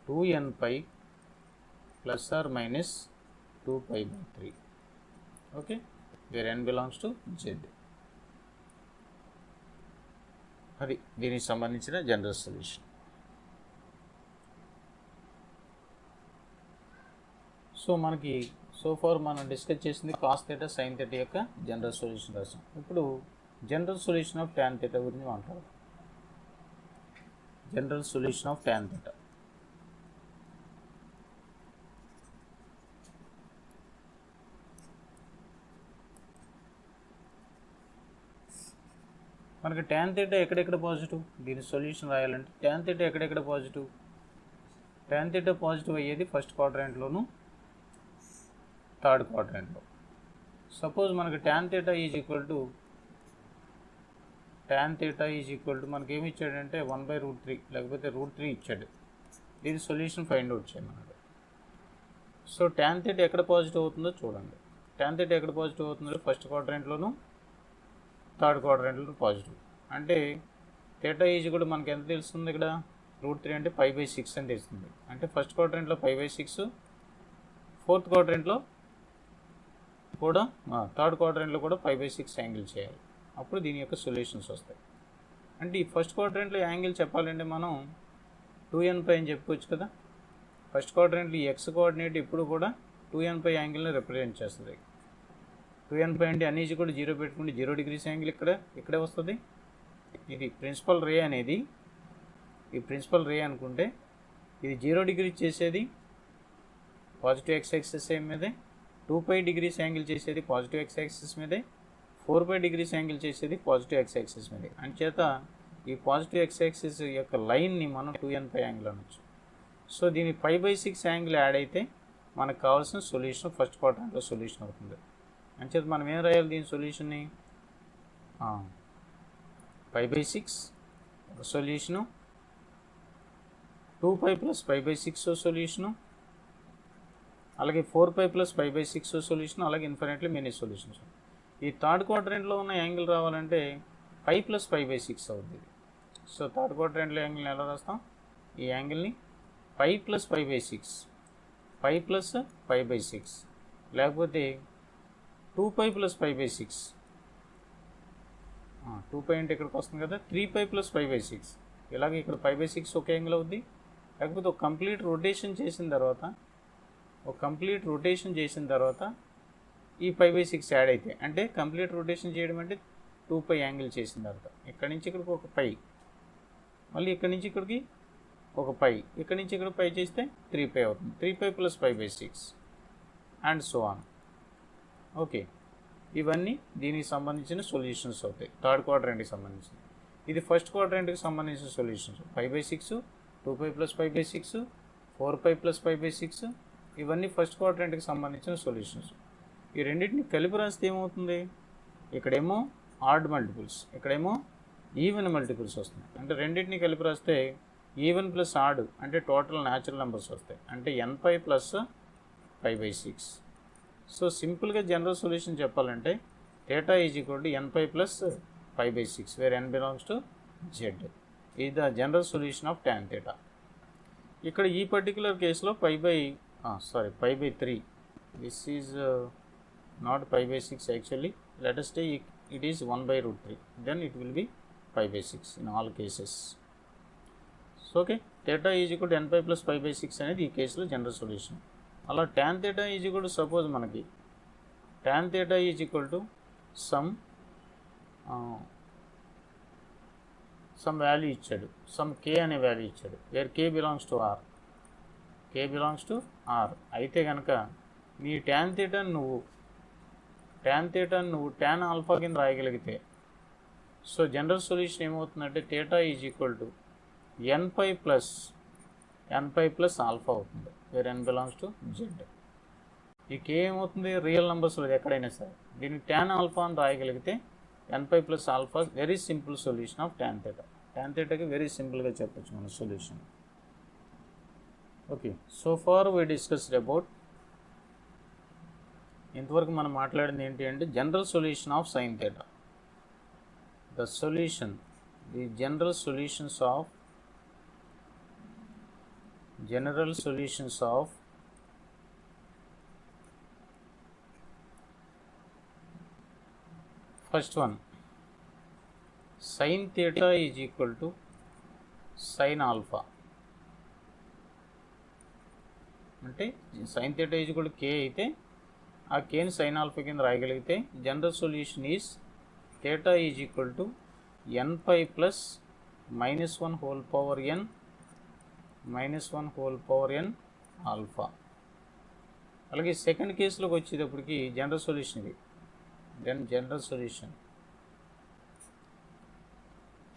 2nπ ± 2π/3. Okay, where n belongs to z. అది దీనికి సంబంధించిన జనరల్ సొల్యూషన్. సో మనకి ఫార్ మనం డిస్కస్ చేసింది కాస్ థీటా సైన్ థీటా యొక్క జనరల్ సొల్యూషన్ రాసాం. ఇప్పుడు general solution of tan theta గురించి మాట్లాడదాం. General solution of tan theta. మనకి టాన్ థీటా ఎక్కడెక్కడ పాజిటివ్? దీని సొల్యూషన్ రాయాలంటే టాన్ థీటా ఎక్కడెక్కడ పాజిటివ్? టాన్ థీటా పాజిటివ్ అయ్యేది ఫస్ట్ క్వాడ్రంట్లోను థర్డ్ క్వాడ్రంట్లో. సపోజ్ మనకి టాన్ థీటా మనకి ఏమి ఇచ్చాడంటే 1/√3 లేకపోతే √3 ఇచ్చాడు. దీని సొల్యూషన్ ఫైండ్ అవుట్ చేయమన్నాడు. సో టాన్ థీటా ఎక్కడ పాజిటివ్ అవుతుందో చూడండి. టాన్ థీటా ఎక్కడ పాజిటివ్ అవుతుందో ఫస్ట్ క్వాడ్రంట్లోను థర్డ్ క్వాడ్రంట్లో పాజిటివ్. అంటే థీటా మనకి ఎంత తెలుస్తుంది ఇక్కడ? √3 అంటే π/6 అని తెలుస్తుంది. అంటే ఫస్ట్ క్వాడ్రంట్లో π/6, ఫోర్త్ క్వాడ్రంట్లో కూడా థర్డ్ క్వాడ్రంట్లో కూడా π/6 యాంగిల్ చేయాలి. అప్పుడు దీని యొక్క సొల్యూషన్స్ వస్తాయి. అంటే ఈ ఫస్ట్ క్వాడ్రంట్లో యాంగిల్ చెప్పాలంటే మనం 2nπ అని చెప్పుకోవచ్చు కదా. ఫస్ట్ క్వాడ్రంట్లో ఈ ఎక్స్ కోఆర్డినేట్ ఇప్పుడు కూడా 2nπ యాంగిల్ని రిప్రజెంట్ చేస్తుంది. 2nπ అంటే అన్నిటి కూడా 0 పెట్టుకుంటే 0 degrees యాంగిల్ ఇక్కడే వస్తుంది. ఇది ప్రిన్సిపల్ రే అనేది, ఈ ప్రిన్సిపల్ రే అనుకుంటే ఇది 0 degrees చేసేది పాజిటివ్ x యాక్సిస్ మీదే, 2π degrees యాంగిల్ చేసేది పాజిటివ్ x యాక్సిస్ మీదే, 4π degrees యాంగిల్ చేసేది పాజిటివ్ x యాక్సిస్ మీదే. అంచేత ఈ పాజిటివ్ x యాక్సిస్ యొక్క లైన్ని మనం 2nπ యాంగిల్ అనొచ్చు. సో దీని π/6 యాంగిల్ యాడ్ అయితే మనకు కావాల్సిన సొల్యూషన్ ఫస్ట్ క్వాడ్రంట్లో సొల్యూషన్ అవుతుంది. అంచేత మనం ఏం రాయాలి దీని సొల్యూషన్ని? π/6 ఒక సొల్యూషను, 2π + π/6 సొల్యూషను, అలాగే 4π + π/6 సొల్యూషన్, అలాగే ఇన్ఫినిట్లీ మెనీ సొల్యూషన్స్. ఈ థర్డ్ క్వాడ్రంట్లో ఉన్న యాంగిల్ రావాలంటే π + π/6 అవుతుంది. సో థర్డ్ క్వాడ్రంట్లో యాంగిల్ని ఎలా రాస్తాం? ఈ యాంగిల్ని π + π/6, π + π/6, లేకపోతే 2π + π/6. 2π అంటే ఇక్కడికి వస్తుంది కదా, 3π + π/6. ఇలాగే ఇక్కడ π/6 ఒక యాంగిల్ అవుద్ది. లేకపోతే ఒక కంప్లీట్ రొటేషన్ చేసిన తర్వాత ఒక కంప్లీట్ రొటేషన్ చేసిన తర్వాత ఈ 5/6 యాడ్ అయితే, అంటే కంప్లీట్ రొటేషన్ చేయడం అంటే 2π యాంగిల్ చేసిన తర్వాత ఇక్కడి నుంచి ఇక్కడికి ఒక π, మళ్ళీ ఇక్కడి నుంచి ఇక్కడికి ఒక π, ఇక్కడి నుంచి ఇక్కడ π చేస్తే 3π అవుతుంది. 3π + 5/6 అండ్ సో ఆన్. ఓకే, ఇవన్నీ దీనికి సంబంధించిన సొల్యూషన్స్ అవుతాయి. థర్డ్ క్వాడ్రంట్కి సంబంధించిన. ఇది ఫస్ట్ క్వాడ్రంట్కి సంబంధించిన సొల్యూషన్స్. 5/6, 2π + 5/6, 4π + 5/6 ఇవన్నీ ఫస్ట్ క్వాడ్రంట్కి సంబంధించిన సొల్యూషన్స్. ఈ రెండింటిని కలిపి రాస్తే ఏమవుతుంది, ఇక్కడేమో ఆడ్ మల్టిపుల్స్, ఇక్కడేమో ఈవెన్ మల్టిపుల్స్ వస్తున్నాయి. అంటే రెండింటిని కలిపి రాస్తే ఈవెన్ ప్లస్ ఆడ్ అంటే టోటల్ న్యాచురల్ నెంబర్స్ వస్తాయి. అంటే nπ + 5/6. సో సింపుల్గా జనరల్ సొల్యూషన్ చెప్పాలంటే θ = nπ + 5/6 where n belongs to z. ఇది the general solution of tan θ. ఇక్కడ ఈ పర్టికులర్ కేసులో π/3. This is not π/6 actually. Let us say it is 1/√3, then it will be π/6 in all cases. So okay, θ = nπ + 5/6 అనేది ఈ కేసులో general solution. అలా tan θ suppose మనకి tan θ some value ఇచ్చాడు, some k అనే వాల్యూ ఇచ్చాడు, where k belongs to r. అయితే కనుక నీ tan θ నువ్వు tan ఆల్ఫా కింద రాయగలిగితే, సో జనరల్ సొల్యూషన్ ఏమవుతుందంటే θ = nπ + ఆల్ఫా అవుతుంది, where n belongs to z. ఈ k ఏమవుతుంది, రియల్ నెంబర్స్లో ఎక్కడైనా సరే దీన్ని tan ఆల్ఫా అని రాయగలిగితే nπ + ఆల్ఫా very simple solution of tan θ. tan θకి వెరీ సింపుల్గా చెప్పచ్చు మన సొల్యూషన్. Okay, so far we discussed about, ఇంతవరకు మనం మాట్లాడింది ఏంటి అంటే general solution of sin θ. The general solutions of first one, sin θ = sin ఆల్ఫా. అంటే sin θ = k అయితే ఆ కేని sin ఆల్ఫా కింద రాయగలిగితే general solution is θ = nπ + -1n ఆల్ఫా. అలాగే సెకండ్ కేసులోకి వచ్చేటప్పటికి జనరల్ సొల్యూషన్ ఇది, దెన్ జనరల్ సొల్యూషన్.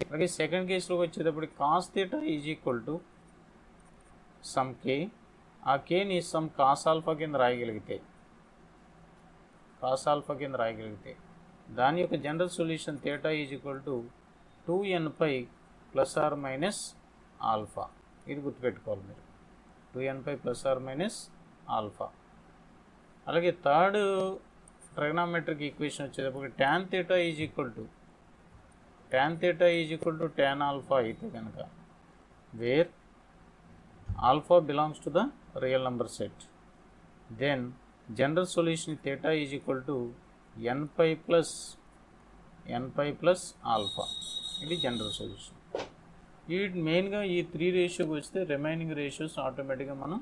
అలాగే సెకండ్ కేసులోకి వచ్చేటప్పటికి cos θ = సమ్ k, ఆ కేని సమ్ cos ఆల్ఫా కింద రాయగలిగితే దాని యొక్క జనరల్ సొల్యూషన్ θ = 2nπ ± ఆల్ఫా. ఇది గుర్తుపెట్టుకోవాలి మీరు, 2nπ ± ఆల్ఫా. అలాగే థర్డ్ ట్రిగనామెట్రిక్ ఈక్వేషన్ వచ్చేటప్పుడు tan θ = tan ఆల్ఫా అయితే కనుక, where alpha belongs to the real number set, then general solution θ = nπ + ఆల్ఫా. ఇది జనరల్ సొల్యూషన్. ఈ మెయిన్గా ఈ 3 రేషియోకి వస్తే రిమైనింగ్ రేషియోస్ ఆటోమేటిక్గా మనం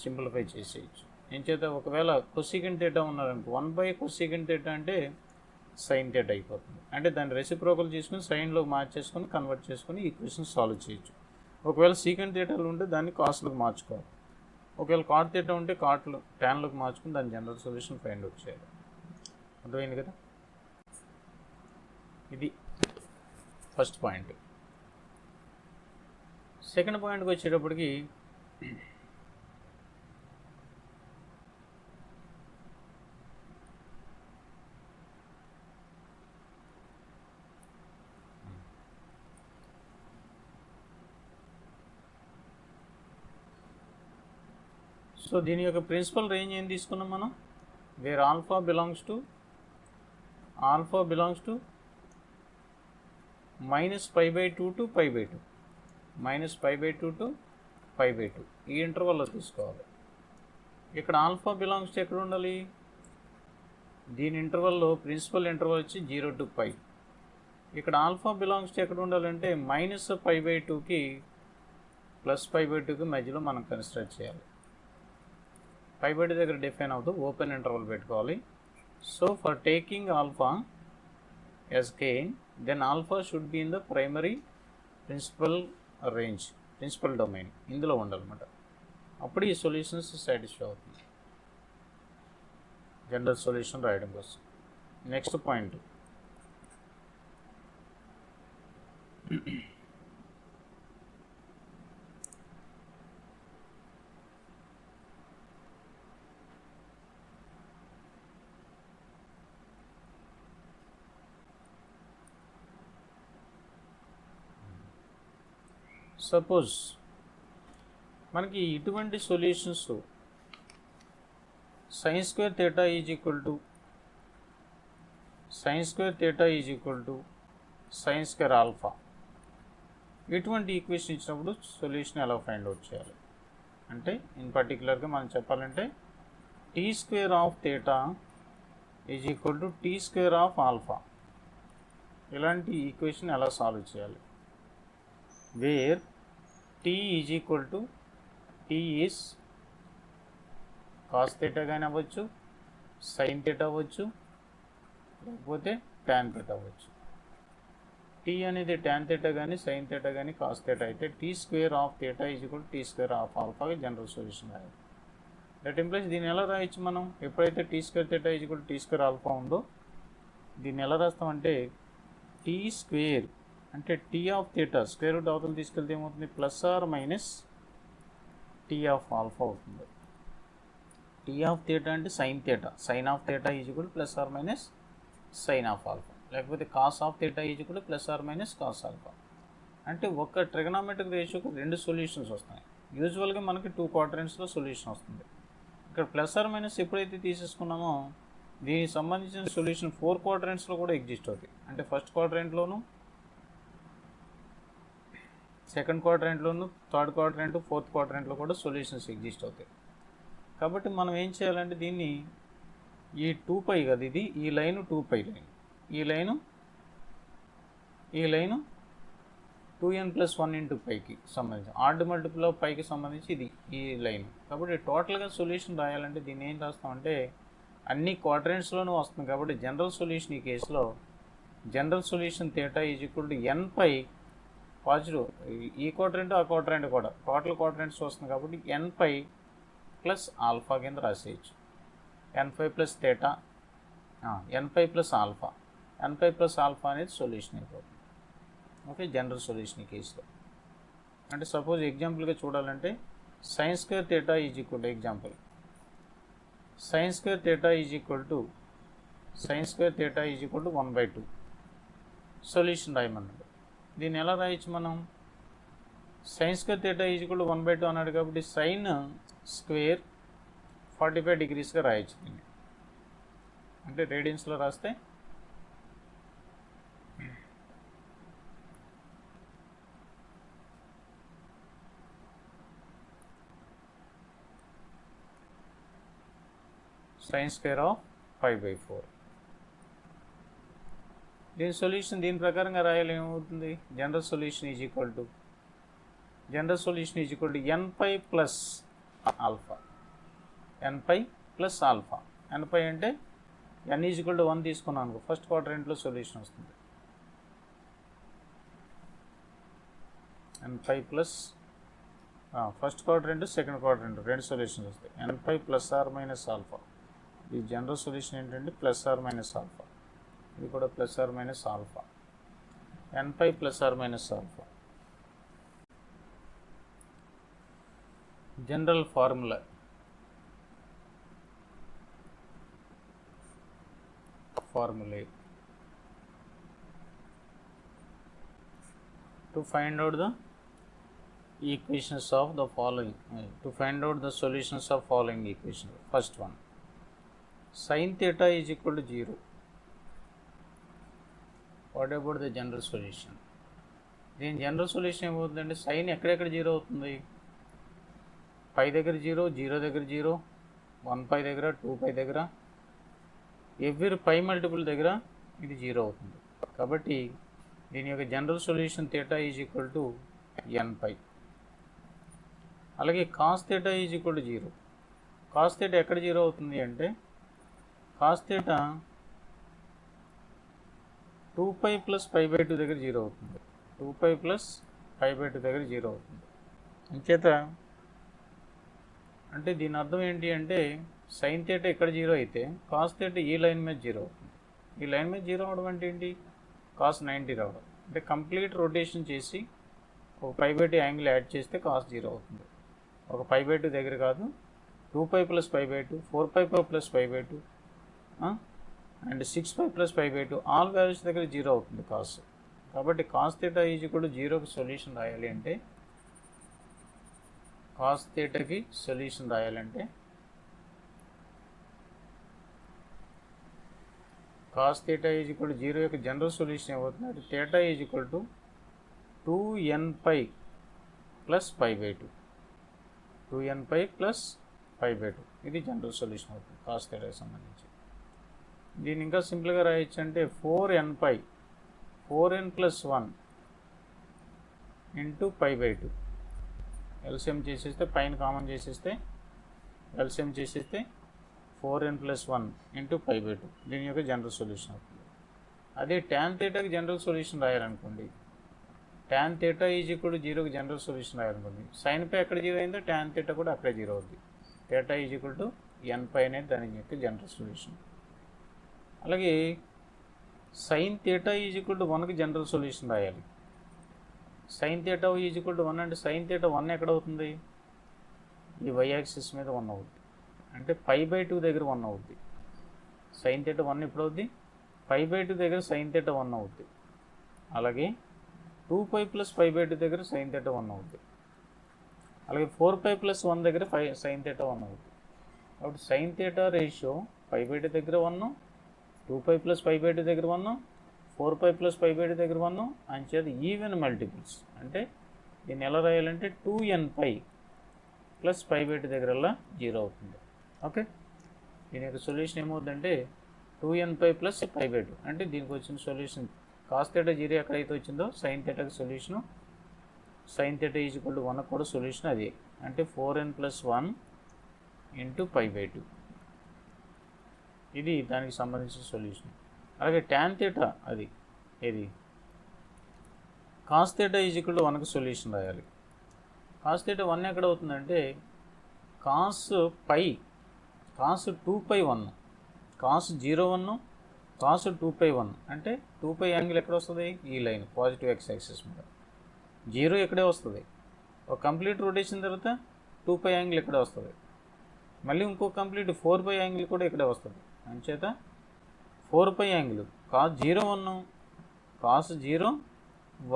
సింప్లిఫై చేసేయచ్చు. ఏం చేత ఒకవేళ కొసీకెంట్ θ ఉన్నారనుకో, 1/కొసీకెంట్ θ అంటే sin θ అయిపోతుంది. అంటే దాన్ని రెసిప్రోకల్ చేసుకుని సైన్లోకి మార్చేసుకొని కన్వర్ట్ చేసుకొని ఈక్వేషన్ సాల్వ్ చేయొచ్చు. ఒకవేళ సీకెంట్ θలు ఉంటే దాన్ని కాస్ట్లోకి మార్చుకోవాలి. ఒకవేళ కాట్ θ ఉంటే ట్యాన్లోకి మార్చుకుని దాని జనరల్ సొల్యూషన్ ఫైండ్ అవుట్ చేయాలి. అర్థమైంది కదా. ఇది ఫస్ట్ పాయింట్. సెకండ్ పాయింట్కి వచ్చేటప్పటికి సో దీని యొక్క ప్రిన్సిపల్ రేంజ్ ఏం తీసుకున్నాం మనం, where alpha belongs to -π/2 to π/2, -π/2 to π/2 ఈ ఇంటర్వల్లో తీసుకోవాలి. ఇక్కడ ఆల్ఫా బిలాంగ్స్ టు ఎక్కడ ఉండాలి, దీని ఇంటర్వల్లో ప్రిన్సిపల్ ఇంటర్వల్ వచ్చి 0 to π. ఇక్కడ ఆల్ఫా బిలాంగ్స్ టు ఎక్కడ ఉండాలంటే -π/2కి +π/2కి మధ్యలో మనం కన్సిడర్ చేయాలి. పై బడి దగ్గర డిఫైన్ అవుతూ ఓపెన్ ఇంటర్వల్ పెట్టుకోవాలి. So for taking alpha as k, then alpha should be in the primary principal range, principal domain ఇందులో ఉండాలన్నమాట. అప్పుడు ఈ సొల్యూషన్స్ సాటిస్ఫై అవుతుంది జనరల్ సొల్యూషన్ రాయడం కోసం. నెక్స్ట్ పాయింట్, సపోజ్ మనకి ఇటువంటి solutions sine square theta is equal to sine square alpha, ఇటువంటి ఈక్వేషన్ ఇచ్చినప్పుడు సొల్యూషన్ ఎలా ఫైండ్ అవుట్ చేయాలి అంటే, ఇన్ పర్టికులర్గా మనం చెప్పాలంటే T square of theta is equal to T square of alpha, ఇలాంటి ఈక్వేషన్ ఎలా సాల్వ్ చేయాలి. Where T is equal to T is cos theta కానీ అవ్వచ్చు, సైన్ థీటా అవ్వచ్చు, లేకపోతే ట్యాన్ థీటా అవ్వచ్చు. టీ అనేది ట్యాన్ థీటా కానీ సైన్ థీటా కానీ కాస్ థీటా అయితే t square of theta is equal t square of ఆల్ఫాకి జనరల్ సొల్యూషన్ రాయాలి. దట్ ఇంప్లైస్ దీన్ని ఎలా రాయొచ్చు మనం, ఎప్పుడైతే t square theta is equal t square alpha ఉందో దీన్ని ఎలా రాస్తామంటే టీ స్క్వేర్ అంటే t of theta square root అవతల తీసుకెళ్తే ఏమవుతుంది, plus or minus t of alpha అవుతుంది. టీ ఆఫ్ థీటా అంటే sine theta, sign of theta is equal plus or minus sine of alpha, లేకపోతే cos of theta is equal plus or minus cos alpha. అంటే ఒక trigonometric రేషియోకి రెండు solutions వస్తాయి. యూజువల్గా మనకి 2 క్వాడ్రంట్స్లో solution వస్తుంది. ఇక్కడ ప్లస్ ఆర్ మైనస్ ఎప్పుడైతే తీసేసుకున్నామో దీనికి సంబంధించిన సొల్యూషన్ 4 క్వాడ్రంట్స్లో కూడా ఎగ్జిస్ట్ అవుతాయి. అంటే ఫస్ట్ క్వాడ్రంట్లోను, సెకండ్ క్వాడ్రంట్లోను, థర్డ్ క్వాడ్రంట్, ఫోర్త్ క్వాడ్రంట్లో కూడా సొల్యూషన్స్ ఎగ్జిస్ట్ అవుతాయి. కాబట్టి మనం ఏం చేయాలంటే దీన్ని ఈ 2π కదా, ఇది ఈ లైను 2π లైన్, ఈ లైను 2n+1 ఇంటూ పైకి సంబంధించి ఆడ్ మల్టిపుల్ ఆఫ్ పైకి సంబంధించి ఇది ఈ లైన్. కాబట్టి టోటల్గా సొల్యూషన్ రాయాలంటే దీన్ని ఏం రాస్తామంటే అన్ని క్వాడ్రంట్స్లోనూ వస్తుంది. కాబట్టి జనరల్ సొల్యూషన్ ఈ కేసులో general solution theta is equal to n/, positive ఈ క్వాడ్రంట్ ఆ క్వాడ్రంట్ కూడా టోటల్ క్వాడ్రంట్స్ వస్తుంది కాబట్టి n/, ప్లస్ ఆల్ఫా కింద రాసేయచ్చు. n5 plus theta, n5 plus alpha, n5 plus alpha అనేది సొల్యూషన్ అయిపోతుంది. ఓకే, జనరల్ సొల్యూషన్ ఈ కేసులో. అంటే సపోజ్ ఎగ్జాంపుల్గా చూడాలంటే sine square theta is equal to example sine square theta is equal to 1/2 solution రాయమన్నాడు. దీన్ని ఎలా రాయొచ్చు మనం, sine square theta is equal to 1/2 అన్నాడు కాబట్టి సైన్ స్క్వేర్ 45 డిగ్రీస్గా రాయొచ్చు దీన్ని. అంటే రేడియన్స్లో రాస్తే సైన్ స్క్వేర్ ఆఫ్ 5/4. దీని సొల్యూషన్ దీని ప్రకారంగా రాయాలి ఏమవుతుంది, general solution is equal to n/, plus alpha, n/, plus alpha. n/, అంటే n ఈజ్ ఈక్వల్ టు 1 తీసుకున్నాను అనుకో, ఫస్ట్ క్వాడ్రంట్లో సొల్యూషన్ వస్తుంది. n/, plus first quadrant second quadrant రెండు సొల్యూషన్స్ వస్తాయి. n/, plus or minus alpha. ఈ జనరల్ సొల్యూషన్ ఏంటంటే plus or minus alpha, ఇది కూడా plus or minus alpha, n/, plus or minus alpha. General formula to find out the equations of the following, to find out the solutions of following equation. First one, sin theta is equal to 0. What about the general solution? దీని general solution ఏమవుతుందంటే sign ఎక్కడెక్కడ 0 అవుతుంది, π దగ్గర 0, 0 దగ్గర 0, 1π దగ్గర, 2π దగ్గర, every π multiple దగ్గర ఇది 0 అవుతుంది. కాబట్టి దీని యొక్క general solution theta is equal to n/. అలాగే cos theta is equal to 0. Cos theta ఎక్కడ జీరో అవుతుంది అంటే కాస్ థీటా 2π ప్లస్ π/2 దగ్గర జీరో అవుతుంది. 2π ప్లస్ π/2 దగ్గర జీరో అవుతుంది. అంచేత అంటే దీని అర్థం ఏంటి అంటే సైన్ థీటా ఇక్కడ జీరో అయితే కాస్ థీటా ఈ లైన్ మీద జీరో అవుతుంది. ఈ లైన్ మీద జీరో అవడం అంటే ఏంటి, కాస్ 90 రావడం. అంటే కంప్లీట్ రొటేషన్ చేసి ఒక π/2 యాంగిల్ యాడ్ చేస్తే కాస్ జీరో అవుతుంది. ఒక π/2 దగ్గర కాదు, 2π plus π/2, 4π plus π/2 and 6π plus π/2 values వాల్యూస్ దగ్గర జీరో అవుతుంది కాస్. కాబట్టి cos theta is equal to జీరోకి సొల్యూషన్ రాయాలి అంటే కాస్ థీటాకి సొల్యూషన్ రాయాలంటే cos theta is equal to zero యొక్క జనరల్ సొల్యూషన్ ఏమవుతుంది, theta is equal to 2nπ plus π/2, 2nπ plus π/2 ఇది జనరల్ సొల్యూషన్ అవుతుంది కాస్ థీటాకి సంబంధించి. దీన్ని ఇంకా సింపుల్గా రాయొచ్చు అంటే 4nπ 4n plus 1 into π/2. LCM చేసేస్తే పైన కామన్ చేసేస్తే ఎల్సిఎం చేసేస్తే 4n ప్లస్ 1 ఇంటూ π/2 దీని యొక్క జనరల్ సొల్యూషన్ అవుతుంది. అదే ట్యాన్ థీటాకి జనరల్ సొల్యూషన్ రాయాలనుకోండి, tan theta is equal to జీరోకి జనరల్ సొల్యూషన్ రాయాలనుకోండి, సైన్ పై ఎక్కడ జీరో అయిందో ట్యాన్ థీటా కూడా అక్కడే జీరో అవుతుంది. Theta is equal to nπ అనేది దాని యొక్క జనరల్ సొల్యూషన్. అలాగే sign theta is equal to 1కి జనరల్ సొల్యూషన్ రాయాలి. Sign theta is equal to 1 అంటే సైన్ థీటా 1 ఎక్కడ అవుతుంది, ఈ y యాక్సిస్ మీద 1 అవుతుంది. అంటే π/2 దగ్గర 1 అవుద్ది. సైన్ థీటా 1 ఎప్పుడు అవుద్ది, π/2 దగ్గర సైన్ థీటా 1 అవుద్ది. అలాగే 2π ప్లస్ π/2 దగ్గర సైన్ థీటా 1 అవుద్ది. అలాగే 4π ప్లస్ 1 దగ్గర సైన్ థీటా 1 అవుద్ది. కాబట్టి సైన్ థీటా రేషియో π/2 దగ్గర 1, 2π ప్లస్ π/2 దగ్గర 1, 4π ప్లస్ π/2 దగ్గర 1 అంచేది ఈవెన్ మల్టిపుల్స్. అంటే దీన్ని ఎలా రాయాలంటే 2nπ ప్లస్ π/2 దగ్గరల్లా జీరో అవుతుంది. ఓకే, దీని యొక్క సొల్యూషన్ ఏమవుతుందంటే 2nπ ప్లస్ π/2 అంటే దీనికి వచ్చిన సొల్యూషన్ కాస్ థీటా జీరో ఎక్కడైతే వచ్చిందో సైన్ థీటాకి solution, sine theta is equal to 1 కూడా సొల్యూషన్ అది. అంటే 4n ప్లస్ 1 ఇంటూ π/2 ఇది దానికి సంబంధించిన సొల్యూషన్. అలాగే ట్యాన్ థీటా అది ఇది cos theta is equal to 1కి సొల్యూషన్ రాయాలి. కాస్ థీటా 1 ఎక్కడ అవుతుందంటే cos pi cos 2π1 cos 0 cos 2π1 అంటే 2π యాంగిల్ ఎక్కడ వస్తుంది, ఈ లైన్ పాజిటివ్ ఎక్స్ యాక్సిస్ మీద. 0 ఎక్కడే వస్తుంది, ఒక కంప్లీట్ రొటేషన్ తర్వాత 2π యాంగిల్ ఇక్కడే వస్తుంది. మళ్ళీ ఇంకో కంప్లీట్ 4π యాంగిల్ కూడా ఇక్కడే వస్తుంది. అంచేత 4π angle cos 0 cos 0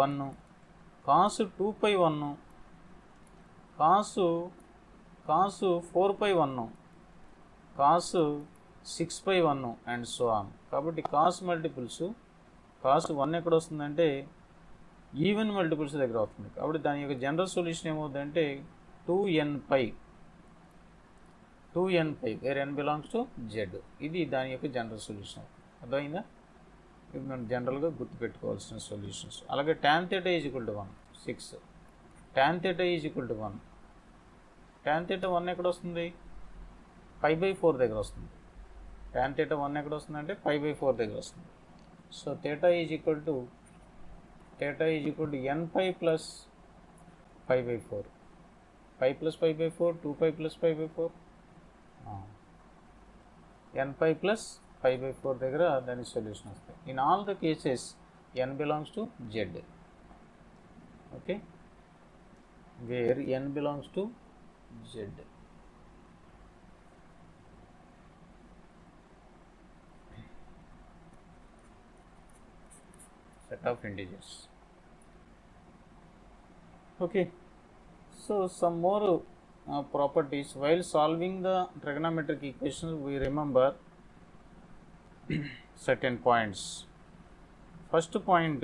1 cos 2π1 cos 4π1 cos 6π1 and so on. కాబట్టి కాస్ మల్టిపుల్స్ కాస్ 1 ఎక్కడ వస్తుందంటే ఈవెన్ మల్టిపుల్స్ దగ్గర అవుతుంది. కాబట్టి దాని యొక్క జనరల్ సొల్యూషన్ ఏమవుతుందంటే 2nπ where n belongs to z ఇది దాని యొక్క జనరల్ సొల్యూషన్. అర్థమైందా, ఇది మనం జనరల్గా గుర్తుపెట్టుకోవాల్సిన సొల్యూషన్స్. అలాగే tan theta is equal to 1 6 tan theta is equal to 1 tan theta 1 ఎక్కడ వస్తుంది, π/4 దగ్గర వస్తుంది. ట్యాన్ థీటా 1 ఎక్కడ వస్తుంది అంటే π/4 దగ్గర వస్తుంది. So theta is equal to nπ plus π/4 π plus π/4 2π plus π/4 nπ plus π/4 దగ్గర దాని సొల్యూషన్ వస్తాయి. In all the cases n belongs to z. Okay, where n belongs to z. Set of integers. Okay, so some more properties while solving the trigonometric equations. We remember certain points. First point,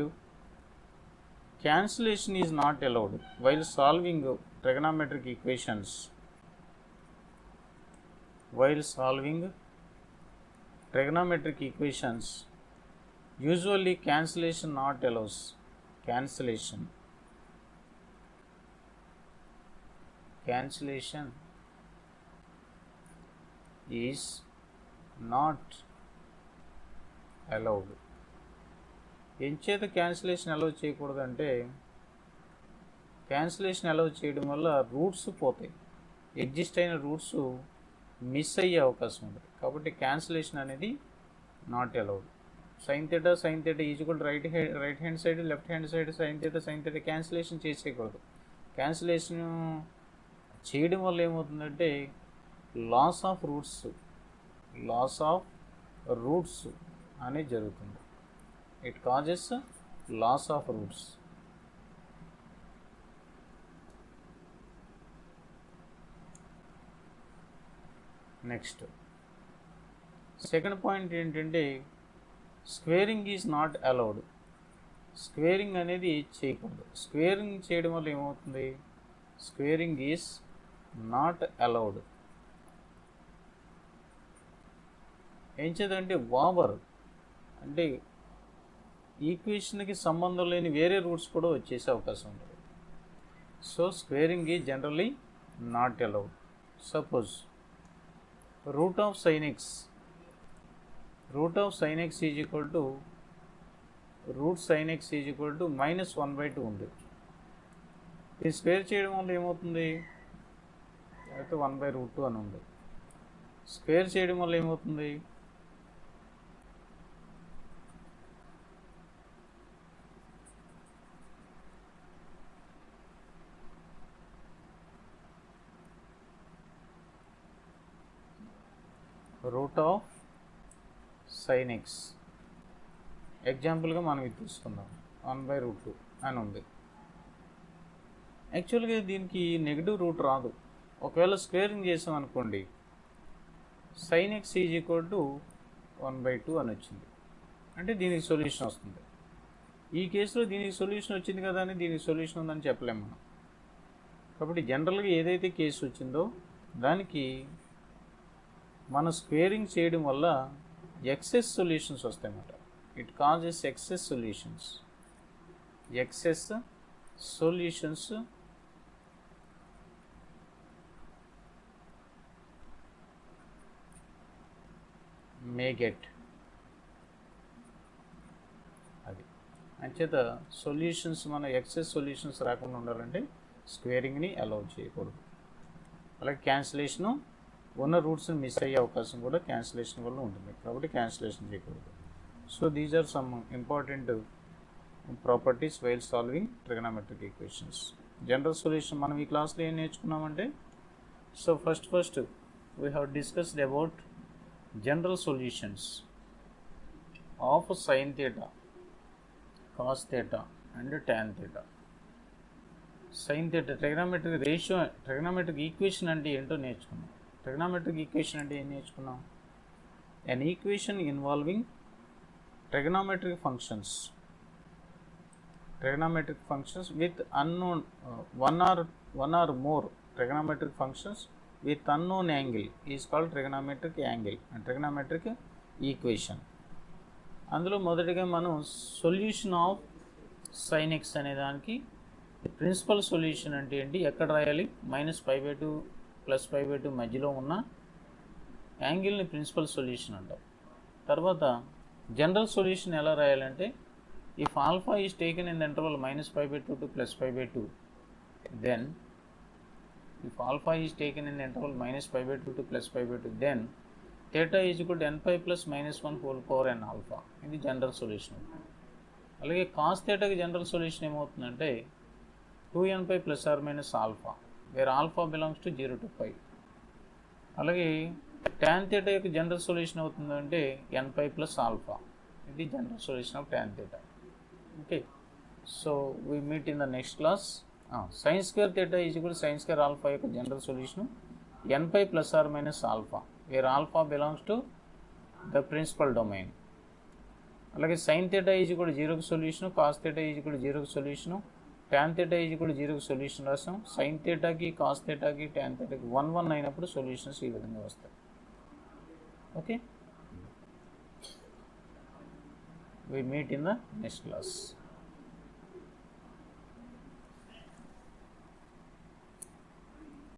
cancellation is not allowed while solving trigonometric equations. While solving trigonometric equations, usually cancellation not allows. Cancellation is not allowed. ఎంచేత cancellation allow చేయకూడదంటే cancellation allow చేయడం వల్ల roots పోతాయి, exist అయిన roots miss అయ్యే అవకాశం ఉంది. కాబట్టి క్యాన్సిలేషన్ అనేది not allowed. Sine theta is equal right hand side left hand side sine theta cancellation చేసేయకూడదు. క్యాన్సిలేషన్ చేయడం వల్ల ఏమవుతుందంటే లాస్ ఆఫ్ రూట్స్ అనేది జరుగుతుంది. It causes loss of roots. Next second point ఏంటంటే squaring is not allowed. Squaring అనేది చేయకూడదు. Squaring చేయడం వల్ల ఏమవుతుంది, స్క్వేరింగ్ ఈజ్ నాట్ అలౌడ్. ఏం చేద్దంటే ఓవర్ అంటే ఈక్వేషన్కి సంబంధం లేని వేరే రూట్స్ కూడా వచ్చేసే అవకాశం ఉంటుంది. So squaring is generally not allowed. Suppose root of sign X is equal to root sign X is equal to -1/2 ఉంది. ఇది స్క్వేర్ చేయడం వల్ల ఏమవుతుంది, అయితే 1/√2 అని ఉంది. స్క్వేర్ చేయడం వల్ల ఏమవుతుంది, రూట్ ఆఫ్ సైన్ ఎక్స్ ఎగ్జాంపుల్గా మనం ఇది తీసుకుందాం 1/√2 అని ఉంది. యాక్చువల్గా దీనికి నెగిటివ్ రూట్ రాదు. ఒకవేళ స్క్వేరింగ్ చేసాం అనుకోండి sign X is equal to 1/2 అని వచ్చింది, అంటే దీనికి సొల్యూషన్ వస్తుంది. ఈ కేసులో దీనికి సొల్యూషన్ వచ్చింది కదా అని దీనికి సొల్యూషన్ ఉందని చెప్పలేము మనం. కాబట్టి జనరల్గా ఏదైతే కేసు వచ్చిందో దానికి మనం స్క్వేరింగ్ చేయడం వల్ల ఎక్సెస్ సొల్యూషన్స్ వస్తాయన్నమాట. It causes excess solutions may get. అది అంచేత సొల్యూషన్స్ మన ఎక్సెస్ సొల్యూషన్స్ రాకుండా ఉండాలంటే స్క్వేరింగ్ని అలౌ చేయకూడదు. అలాగే క్యాన్సిలేషను ఉన్న రూట్స్ని మిస్ అయ్యే అవకాశం కూడా క్యాన్సిలేషన్ వల్ల ఉంటుంది. కాబట్టి క్యాన్సిలేషన్ చేయకూడదు. So these are some important properties while solving trigonometric equations. General solution మనం ఈ క్లాస్లో ఏం నేర్చుకున్నామంటే, so first we have discussed about general solutions of sine theta, cos theta and tan theta. Sine theta trigonometric equation అంటే ఏంటో నేర్చుకున్నాం. Trigonometric equation అంటే ఏం నేర్చుకున్నాం, an equation involving trigonometric functions with unknown one or more trigonometric functions with unknown angle is called trigonometric angle and trigonometric equation. అందులో మొదటిగా మనం solution of sign X అనే దానికి ప్రిన్సిపల్ సొల్యూషన్ అంటే ఏంటి, ఎక్కడ రాయాలి, -π/2 +π/2 మధ్యలో ఉన్న యాంగిల్ని ప్రిన్సిపల్ సొల్యూషన్ అంటాం. తర్వాత జనరల్ సొల్యూషన్ ఎలా రాయాలంటే, if alpha is taken in the interval -π/2 to +π/2, then if alpha is taken in the interval -π/2 to +π/2, then theta is equal to nπ plus -1 whole power n alpha. ఇది general solution. అలాగే cos థీటాకి general solution ఏమవుతుందంటే 2nπ ± alpha, where alpha belongs to 0 to π. అలాగే tan theta యొక్క general solution అవుతుందంటే nπ plus alpha. ఇది general solution of tan theta. Okay, so we meet in the next class. sin square theta is equal to sin square alpha యొక్క general solution nπ ± alpha, where alpha belongs to the principal domain. అలాగే sin theta is equal to 0కి solution, cos theta is equal to 0కి solution, tan theta is equal to 0కి solution రాసాం. sin thetaకి cos thetaకి tan thetaకి 1 అయినప్పుడు solutions ఈ విధంగా వస్తాయి. Okay, we meet in the next class.